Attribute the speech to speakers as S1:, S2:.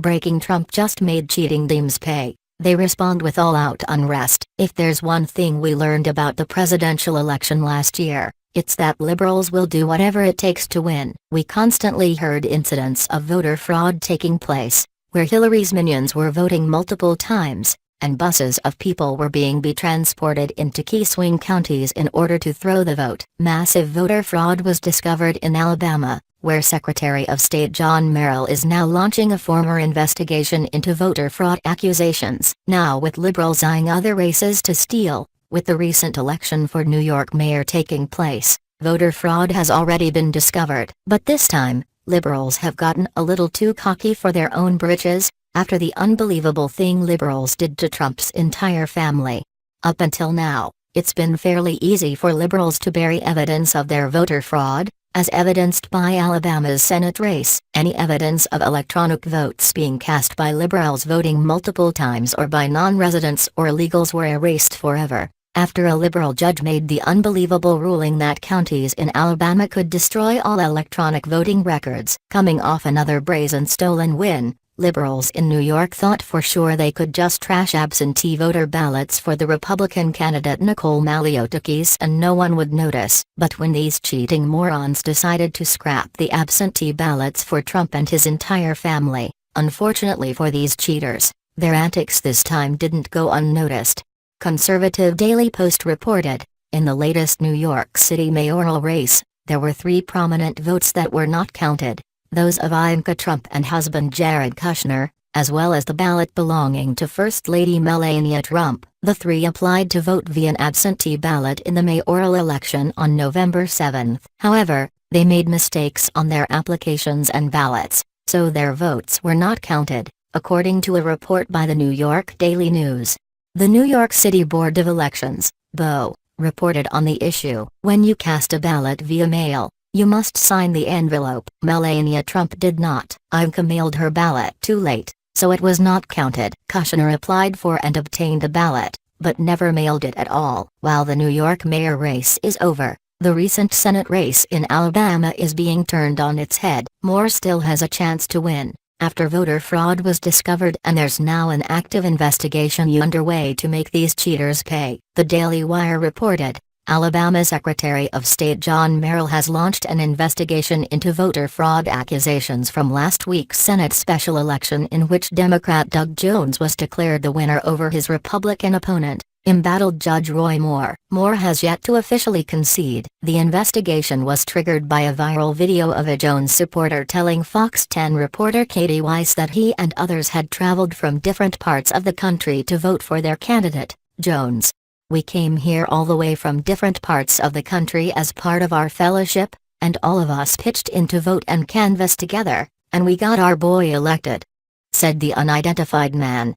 S1: Breaking Trump just made cheating Dems pay. They respond with all-out unrest. If there's one thing we learned about the presidential election last year, it's that liberals will do whatever it takes to win. We constantly heard incidents of voter fraud taking place, where Hillary's minions were voting multiple times, and buses of people were being transported into key swing counties in order to throw the vote. Massive voter fraud was discovered in Alabama, where Secretary of State John Merrill is now launching a formal investigation into voter fraud accusations. Now with liberals eyeing other races to steal, with the recent election for New York mayor taking place, voter fraud has already been discovered. But this time, liberals have gotten a little too cocky for their own britches, after the unbelievable thing liberals did to Trump's entire family. Up until now, it's been fairly easy for liberals to bury evidence of their voter fraud, as evidenced by Alabama's Senate race. Any evidence of electronic votes being cast by liberals voting multiple times or by non-residents or illegals were erased forever, after a liberal judge made the unbelievable ruling that counties in Alabama could destroy all electronic voting records. Coming off another brazen stolen win, liberals in New York thought for sure they could just trash absentee voter ballots for the Republican candidate Nicole Maliotakis and no one would notice. But when these cheating morons decided to scrap the absentee ballots for Trump and his entire family, unfortunately for these cheaters, their antics this time didn't go unnoticed. Conservative Daily Post reported, in the latest New York City mayoral race, there were 3 prominent votes that were not counted. Those of Ivanka Trump and husband Jared Kushner, as well as the ballot belonging to First Lady Melania Trump. The 3 applied to vote via an absentee ballot in the mayoral election on November 7. However, they made mistakes on their applications and ballots, so their votes were not counted, according to a report by the New York Daily News. The New York City Board of Elections, BO, reported on the issue. When you cast a ballot via mail, you must sign the envelope. Melania Trump did not. Ivanka mailed her ballot too late, so it was not counted. Kushner applied for and obtained a ballot, but never mailed it at all. While the New York mayor race is over, the recent Senate race in Alabama is being turned on its head. Moore still has a chance to win, after voter fraud was discovered and there's now an active investigation underway to make these cheaters pay. The Daily Wire reported, Alabama Secretary of State John Merrill has launched an investigation into voter fraud accusations from last week's Senate special election in which Democrat Doug Jones was declared the winner over his Republican opponent, embattled Judge Roy Moore. Moore has yet to officially concede. The investigation was triggered by a viral video of a Jones supporter telling Fox 10 reporter Katie Weiss that he and others had traveled from different parts of the country to vote for their candidate, Jones. We came here all the way from different parts of the country as part of our fellowship, and all of us pitched in to vote and canvass together, and we got our boy elected, said the unidentified man.